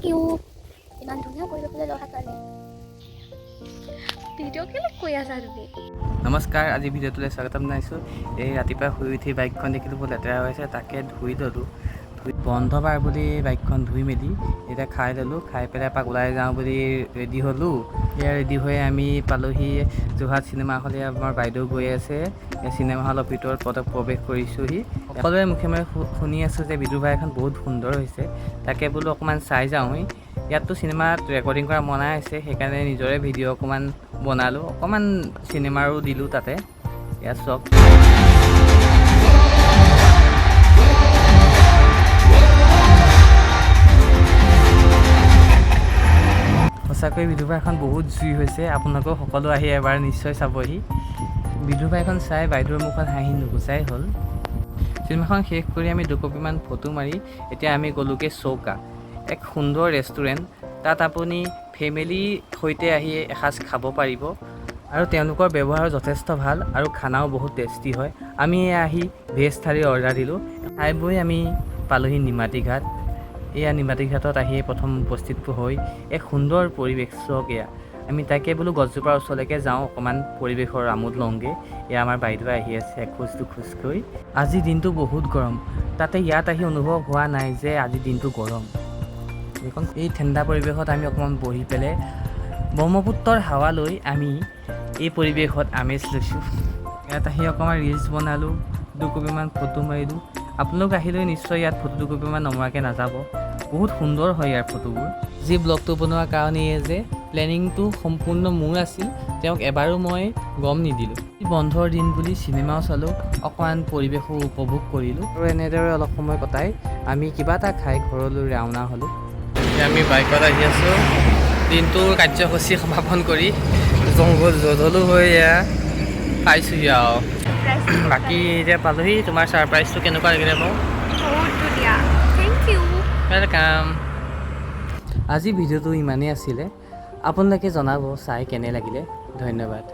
U ইমান ধুনীয়া পৰিৱেশলৈ লগাৰ কাৰণে ভিডিঅ' কেলৈ কৈ আছা তুমি? নমস্কাৰ, আজি ভিডিঅ'টোলৈ স্বাগতম জনাইছোঁ। এই ৰাতিপুৱা শুই উঠি বাইকখন দেখিলোঁ বহুত লেতেৰা হৈ আছে, তাকে ধুই ল'লোঁ। বন্ধ বাৰ বুলি বাইকখন ধুই মেলি এতিয়া খাই ল'লোঁ। খাই পেলাই এপাক ওলাই যাওঁ বুলি ৰেডি হ'লোঁ। এয়া ৰেডি হৈ আমি পালোহি যোৰহাট চিনেমা হল। আমাৰ বাইদেউ গৈ আছে এই চিনেমা হলৰ ভিতৰত প্ৰৱেশ কৰিছোঁহি। সকলোৰে মুখে মুখে শুনি আছোঁ যে বিদুৰ ভাই এখন বহুত সুন্দৰ হৈছে, তাকে বোলো অকণমান চাই যাওঁহি। ইয়াততো চিনেমাত ৰেকৰ্ডিং কৰা মনাই আছে, সেইকাৰণে নিজৰে ভিডিঅ' অকণমান বনালোঁ, অকণমান চিনেমাৰো দিলোঁ তাতে। ইয়াত চব সঁচাকৈ বিদুৰ ভাই এখন বহুত জুই হৈছে। আপোনালোকেও সকলো আহি এবাৰ নিশ্চয় চাবহি। বিদুৰ ভাইখন চাই বাইদেউৰ মুখত হাঁহি নুগুচাই হ'ল। চিনেমাখন শেষ কৰি আমি দুকপিমান ফটো মাৰি এতিয়া আমি গ'লোগৈ চৌকা, এক সুন্দৰ ৰেষ্টুৰেণ্ট। তাত আপুনি ফেমিলিৰ সৈতে আহি এসাঁজ খাব পাৰিব আৰু তেওঁলোকৰ ব্যৱহাৰ যথেষ্ট ভাল আৰু খানাও বহুত টেষ্টি হয়। আমি আহি ভেজ থালি অৰ্ডাৰ দিলোঁ। খাই বৈ আমি পালোহি নিমাতী ঘাট। এয়া নিমাতী ঘাটত আহি প্ৰথম উপস্থিত হৈ এক সুন্দৰ পৰিৱেশ চক। এয়া আমি তাকে বোলো গছজোপাৰ ওচৰলৈকে যাওঁ, অকণমান পৰিৱেশৰ আমোদ লওঁগৈ। এয়া আমাৰ বাইদেউ আহি আছে খোজ দুখোজকৈ। আজি দিনটো বহুত গৰম, তাতে ইয়াত আহি অনুভৱ হোৱা নাই যে আজি দিনটো গৰম। এই ঠাণ্ডা পৰিৱেশত আমি অকণমান বহি পেলাই ব্ৰহ্মপুত্ৰৰ হাৱা লৈ আমি এই পৰিৱেশত আমেজ লৈছোঁ। ইয়াত আহি অকণমান ৰিলচ বনালোঁ, দুকপিমান ফটো মাৰিলোঁ। আপোনালোক আহিলেও নিশ্চয় ইয়াত ফটো দুকপিমান নমৰাকৈ নাযাব, বহুত সুন্দৰ হয় ইয়াৰ ফটোবোৰ। যি ব্লগটো বনোৱাৰ কাৰণে যে প্লেনিংটো সম্পূৰ্ণ মোৰ আছিল, তেওঁক এবাৰো মই গম নিদিলোঁ। বন্ধৰ দিন বুলি চিনেমাও চালোঁ, অকণমান পৰিৱেশো উপভোগ কৰিলোঁ আৰু এনেদৰে অলপ সময় কটাই আমি কিবা এটা খাই ঘৰলৈ ৰাওনা হ'লোঁ। এতিয়া আমি বাইকত আহি আছোঁ, দিনটোৰ কাৰ্যসূচী সমাপন কৰি জংঘল জধলো হৈ এয়া পাইছোঁহি আৰু। বাকী এতিয়া পালোহি। তোমাৰ ছাৰপ্ৰাইজটো কেনেকুৱা লাগিলে বাৰু? বহুত ধুনীয়া, থেংক ইউ। ৱেলকাম। আজি ভিডিঅ'টো ইমানেই আছিলে, আপোনালোকে জনাব চাই কেনে লাগিলে। ধন্যবাদ।